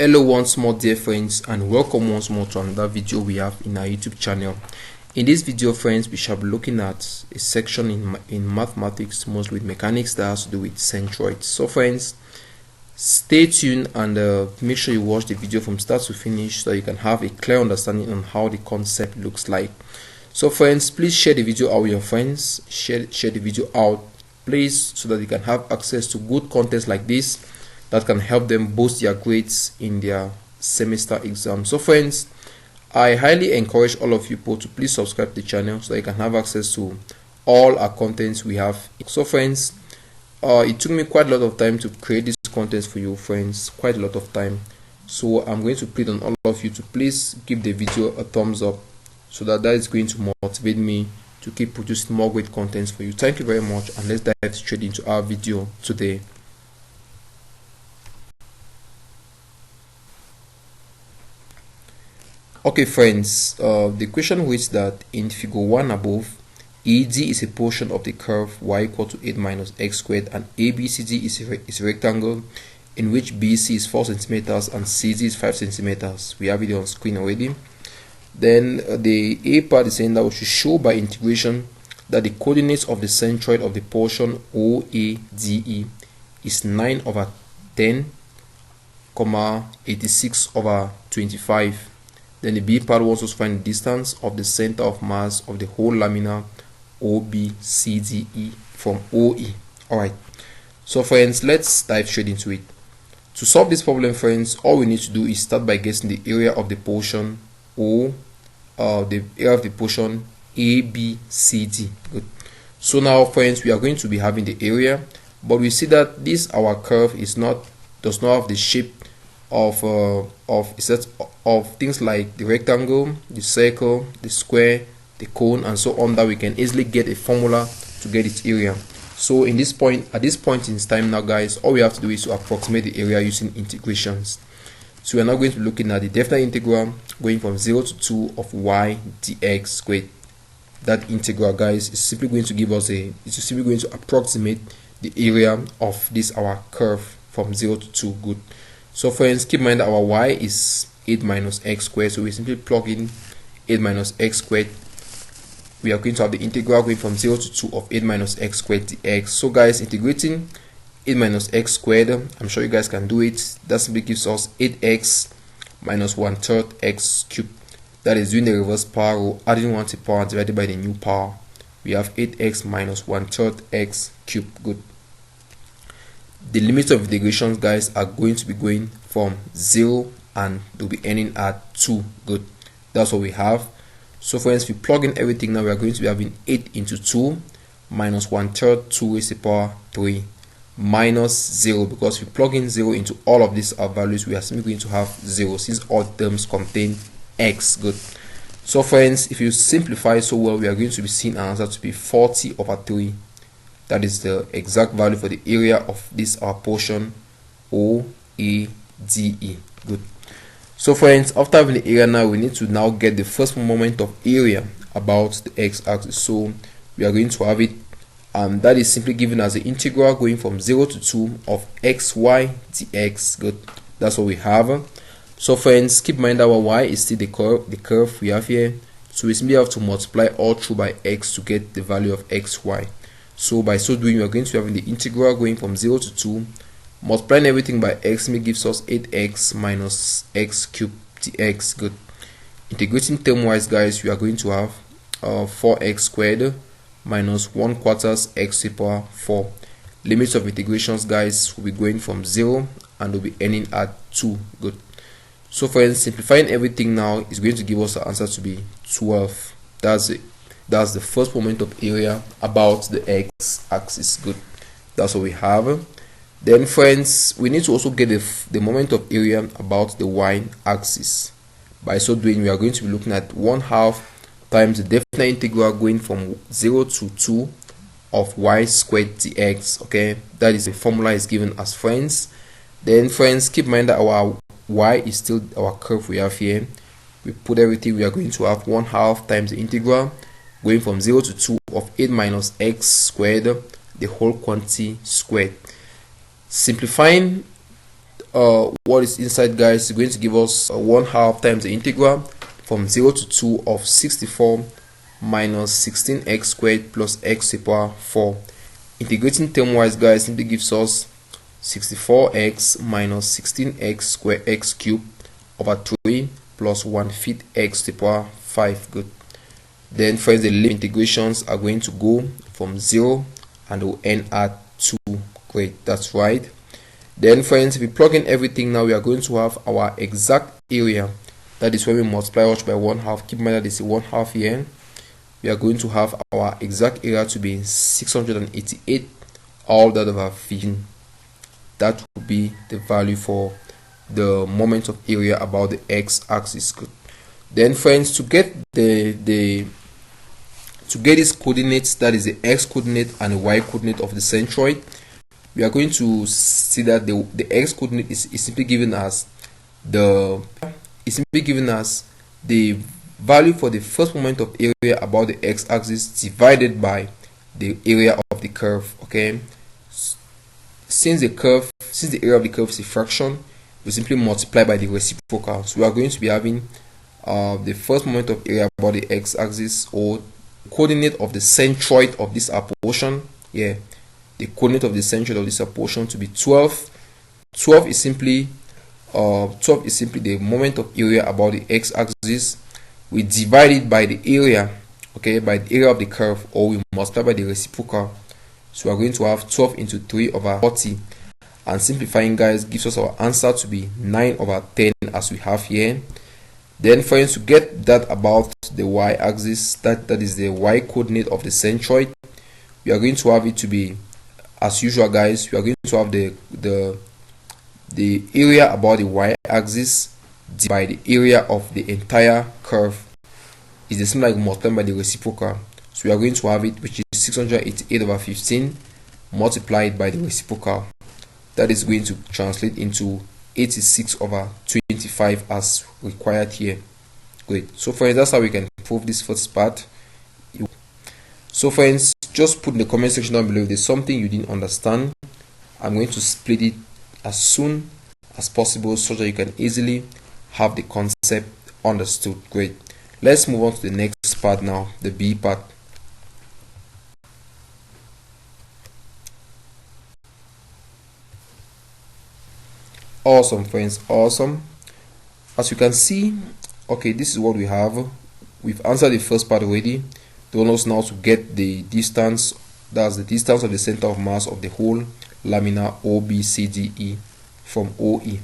Hello once more, dear friends, and welcome once more to another video we have in our YouTube channel. In this video, friends, we shall be looking at a section in mathematics, mostly with mechanics, that has to do with centroids. So friends, stay tuned and make sure you watch the video from start to finish so you can have a clear understanding on how the concept looks like. So friends, please share the video out with your friends, share the video out please, so that you can have access to good contents like this that can help them boost their grades in their semester exam. So friends, I highly encourage all of you to please subscribe to the channel so that you can have access to all our contents we have. So friends, it took me quite a lot of time to create this contents for you friends, quite a lot of time. So I'm going to plead on all of you to please give the video a thumbs up so that is going to motivate me to keep producing more great contents for you. Thank you very much, and let's dive straight into our video today. Okay friends, the question reads that in figure 1 above, ED is a portion of the curve y equal to 8 minus x squared, and ABCD is a rectangle in which BC is 4 centimeters and CD is 5 centimeters. We have it on screen already. Then the A part is saying that we should show by integration that the coordinates of the centroid of the portion OADE is 9 over 10, 86 over 25. Then the B part wants us to find the distance of the center of mass of the whole lamina OBCDE from OE. Alright, so friends, let's dive straight into it. To solve this problem, friends, all we need to do is start by guessing the area of the portion the area of the portion ABCD. Good. So now friends, we are going to be having the area, but we see that this our curve does not have the shape of things like the rectangle, the circle, the square, the cone, and so on, that we can easily get a formula to get its area. So at this point in time now, guys, all we have to do is to approximate the area using integrations. So we are now going to be looking at the definite integral going from 0 to 2 of y dx squared. That integral, guys, is simply going to give us simply going to approximate the area of this our curve from 0 to 2. Good. So friends, keep in mind that our y is 8 minus x squared, so we simply plug in 8 minus x squared. We are going to have the integral going from 0 to 2 of 8 minus x squared dx. So guys, integrating 8 minus x squared, I'm sure you guys can do it. That simply gives us 8x minus 1/3 x cubed. That is doing the reverse power rule, adding 1 to the power divided by the new power. We have 8x minus 1/3 x cubed. Good. The limits of integrations, guys, are going to be going from 0 and they'll be ending at 2. Good. That's what we have. So friends, if we plug in everything now, we are going to be having 8 into 2 minus 1/3 2 raised to the power 3 minus 0, because if we plug in 0 into all of these values, we are simply going to have 0 since all terms contain x. Good. So friends, if you simplify so well, we are going to be seeing an answer to be 40 over 3. That is the exact value for the area of this our portion OADE. Good. So friends, after having the area now, we need to now get the first moment of area about the x-axis. So we are going to have it, and that is simply given as the integral going from 0 to 2 of xy dx. Good. That's what we have. So friends, keep in mind that our y is still the curve we have here, so we simply have to multiply all through by x to get the value of xy. So by so doing, we are going to be having the integral going from 0 to 2, multiplying everything by x gives us 8x minus x cubed dx. Good. Integrating term wise, guys, we are going to have 4x squared minus 1/4 x to the power 4. Limits of integrations, guys, will be going from 0 and will be ending at 2. Good. So friends, simplifying everything now is going to give us the answer to be 12. That's the first moment of area about the x-axis. Good. That's what we have. Then friends, we need to also get the moment of area about the y-axis. By so doing, we are going to be looking at 1/2 times the definite integral going from 0 to 2 of y squared dx. Okay, that is the formula is given as friends. Then friends, keep in mind that our y is still our curve we have here. We put everything, we are going to have 1/2 times the integral going from 0 to 2 of 8 minus x squared, the whole quantity squared. Simplifying what is inside, guys, is going to give us 1/2 times the integral from 0 to 2 of 64 minus 16x squared plus x to the power 4. Integrating term wise, guys, simply gives us 64x minus 16x squared x cubed over 3 plus 1/5 x to the power 5. Good. Then friends, the limit integrations are going to go from 0 and will end at 2. Great, that's right. Then friends, if we plug in everything now, we are going to have our exact area. That is when we multiply us by 1/2. Keep in mind that this is 1/2 here. We are going to have our exact area to be 688 all that over 15. That will be the value for the moment of area about the x-axis. Good. Then friends, to get these coordinates, that is the x coordinate and the y coordinate of the centroid, we are going to see that the x coordinate is simply given as the value for the first moment of area about the x-axis divided by the area of the curve. Okay, since the area of the curve is a fraction, we simply multiply by the reciprocal. So we are going to be having the first moment of area about the x-axis, or coordinate of the centroid of this apportion. Yeah, the coordinate of the centroid of this apportion to be 12. 12 is simply the moment of area about the x-axis. We divide it by the area, okay, by the area of the curve, or we multiply by the reciprocal. So we are going to have 12 into 3 over 40, and simplifying, guys, gives us our answer to be 9 over 10 as we have here. Then friends, to get that about the y-axis, that is the y coordinate of the centroid, we are going to have it to be, as usual, guys, we are going to have the area about the y-axis by the area of the entire curve is the same like multiplied by the reciprocal. So we are going to have it, which is 688 over 15 multiplied by the reciprocal. That is going to translate into 86 over 25 as required here. Great. So friends, that's how we can prove this first part. So friends, just put in the comment section down below if there's something you didn't understand. I'm going to split it as soon as possible so that you can easily have the concept understood. Great. Let's move on to the next part now, the B part. Awesome friends, awesome. As you can see, okay, this is what we have. We've answered the first part already. They want us now to get the distance, that's the distance of the center of mass of the whole lamina OBCDE from OE.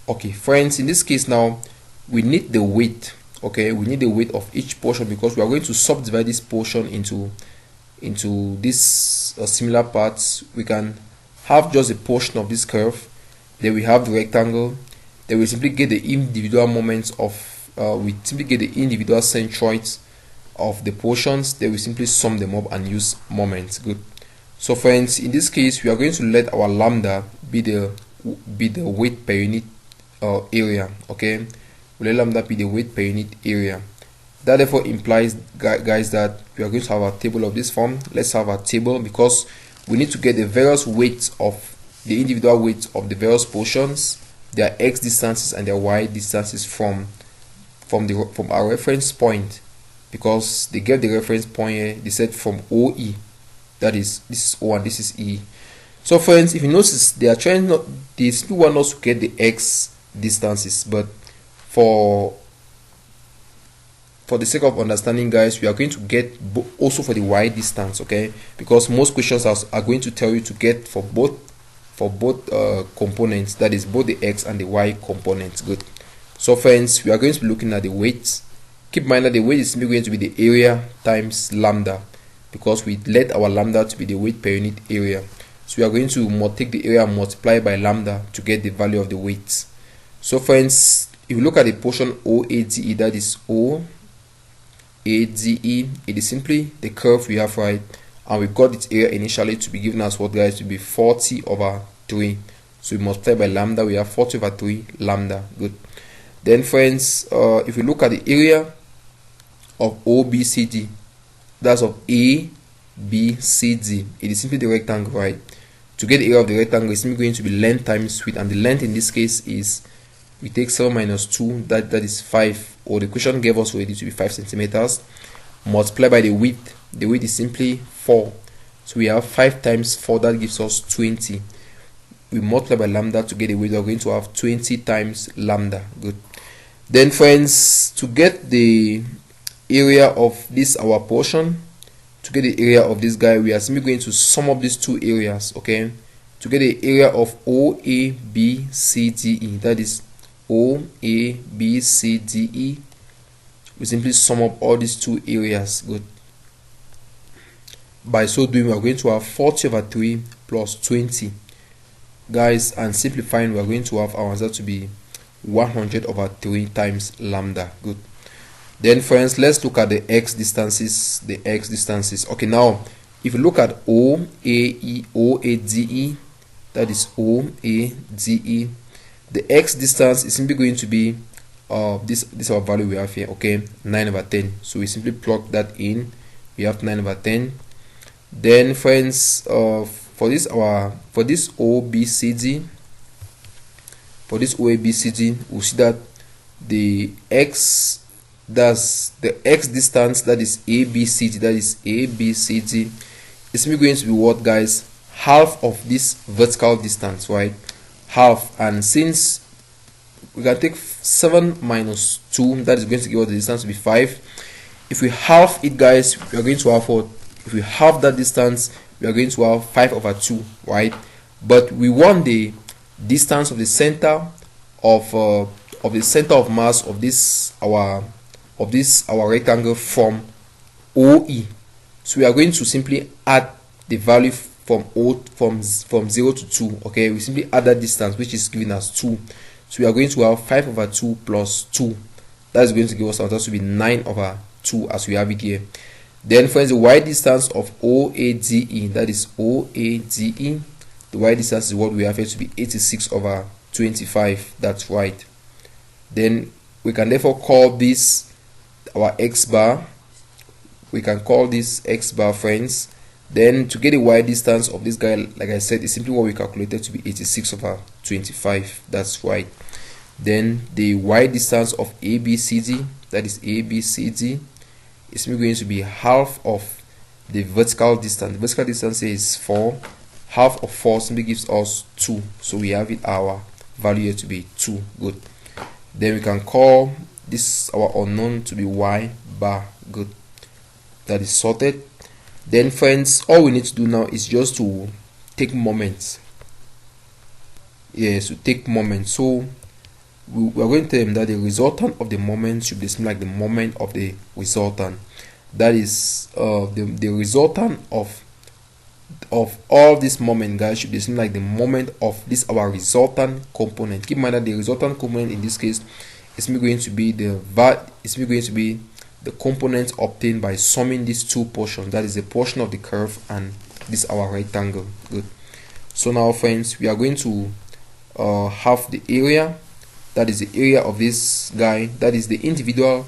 Okay friends, in this case now we need the weight. Okay, we need the weight of each portion because we are going to subdivide this portion into these similar parts. We can have just a portion of this curve, then we have the rectangle, then we simply get the individual moments of we simply get the individual centroids of the portions, then we simply sum them up and use moments. Good. So friends, in this case we are going to let our lambda be the weight per unit area. Okay, we let lambda be the weight per unit area. That therefore implies, guys, that we are going to have a table of this form. Let's have a table because we need to get the various weights of the individual weights of the various portions, their x distances and their y distances from our reference point, because they get the reference point here. They said from OE, that is, this is O and this is E. So friends, if you notice, they are trying not, they still want us to get the x distances, but for the sake of understanding, guys, we are going to get also for the y distance. Okay, because most questions are going to tell you to get for both components, that is both the x and the y components. Good. So friends, we are going to be looking at the weights. Keep in mind that the weight is simply going to be the area times lambda, because we let our lambda to be the weight per unit area. So we are going to take the area and multiply by lambda to get the value of the weights. So friends, if you look at the portion OADE, that is OADE, it is simply the curve we have, right? And we got its area initially to be given as what, guys? To be 40 over 3. So we multiply by lambda, we have 40 over 3 lambda. Good. Then friends, if we look at the area of OBCD, that's of ABCD, it is simply the rectangle, right? To get the area of the rectangle, it's simply going to be length times width, and the length in this case is, we take 7 minus 2, that is 5, or the question gave us already to be 5 centimeters, multiply by the width. The width is simply 4, so we have 5 times 4, that gives us 20. We multiply by lambda to get the width. We are going to have 20 times lambda. Good. Then friends, to get the area of this our portion, to get the area of this guy, we are simply going to sum up these two areas. Okay, to get the area of OABCDE, that is OABCDE, we simply sum up all these two areas. Good. By so doing, we are going to have 40 over 3 plus 20, guys, and simplifying, we are going to have our answer to be 100 over 3 times lambda. Good. Then friends, let's look at the x distances. Okay, now if you look at OADE, that is OADE, the x distance is simply going to be this our value we have here. Okay, 9 over 10. So we simply plug that in. We have 9 over 10. Then friends, for this OBCD, we'll see that the x distance, that is ABCD, is simply going to be what, guys? Half of this vertical distance, right? Half. And since we can take 7 minus 2, that is going to give us the distance to be 5. If we halve it, guys, we are going to have what? If we halve that distance, we are going to have 5 over 2, right? But we want the distance of the center of mass of this our rectangle from OE. So we are going to simply add the value from 0 to 2. Okay, we simply add that distance, which is given as 2. So we are going to have 5 over 2 plus 2. That is going to give us answer to be 9 over 2, as we have it here. Then friends, the y distance of OADE, that is OADE, the y distance is what we have here to be 86 over 25. That's right. Then we can therefore call this our x bar. We can call this x bar, friends. Then to get the y distance of this guy, like I said, is simply what we calculated to be 86 over 25. That's right. Then the y distance of ABCD, that is ABCD, is simply going to be half of the vertical distance. The vertical distance is 4. Half of 4 simply gives us 2. So we have it, our value here to be 2. Good. Then we can call this our unknown to be y bar. Good. That is sorted. Then friends, all we need to do now is just to take moments. Yes, to take moments. So we are going to tell them that the resultant of the moment should be something like the moment of the resultant. That is the resultant of all this moment, guys, should be something like the moment of this our resultant component. Keep in mind that the resultant component in this case is going to be the component obtained by summing these two portions, that is the portion of the curve and this our rectangle. Good. So now friends, we are going to have the area, that is the area of this guy, that is the individual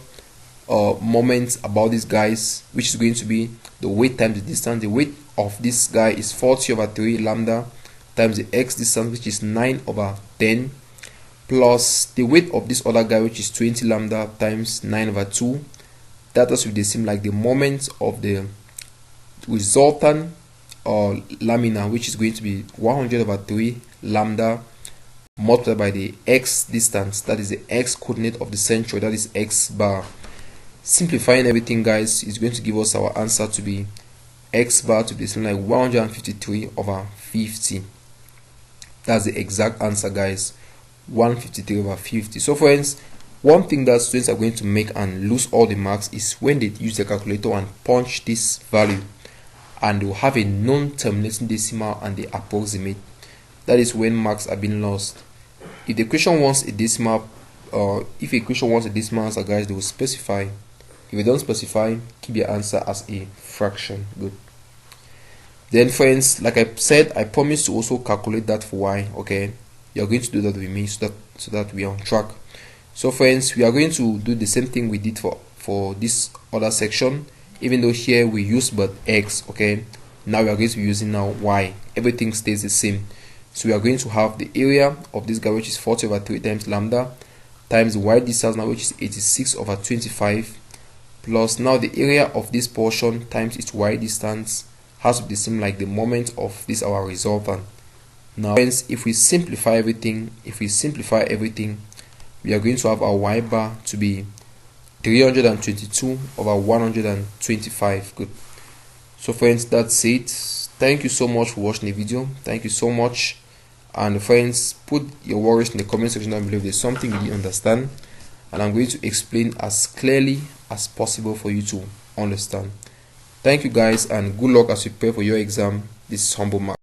moments about these guys, which is going to be the weight times the distance. The weight of this guy is 40 over 3 lambda times the x distance, which is 9 over 10, plus the weight of this other guy, which is 20 lambda times 9 over 2. That will be the same like the moment of the resultant lamina, which is going to be 100 over 3 lambda multiplied by the x distance, that is the x coordinate of the centroid, that is x bar. Simplifying everything, guys, is going to give us our answer to be x bar to be something like 153 over 50. That's the exact answer, guys, 153 over 50. So friends, one thing that students are going to make and lose all the marks is when they use the calculator and punch this value, and they will have a non-terminating decimal and they approximate. That is when marks are being lost. If the question wants a decimal, if a question wants a decimal answer, guys, they will specify. If they don't specify, keep your answer as a fraction. Good. Then friends, like I said, I promise to also calculate that for y. Okay, you're going to do that with me so that we are on track. So friends, we are going to do the same thing we did for this other section, even though here we use but x. Okay, Now we are going to be using now y. Everything stays the same. So we are going to have the area of this guy, which is 40 over 3 times lambda, times the y distance now, which is 86 over 25, plus now the area of this portion times its y distance has to be the same like the moment of this our resultant. Now friends, if we simplify everything, we are going to have our y bar to be 322 over 125. Good. So friends, that's it. Thank you so much for watching the video. Thank you so much. And friends, put your worries in the comment section down below if there's something you didn't understand, and I'm going to explain as clearly as possible for you to understand. Thank you guys, and good luck as you prepare for your exam. This is Humble Mark.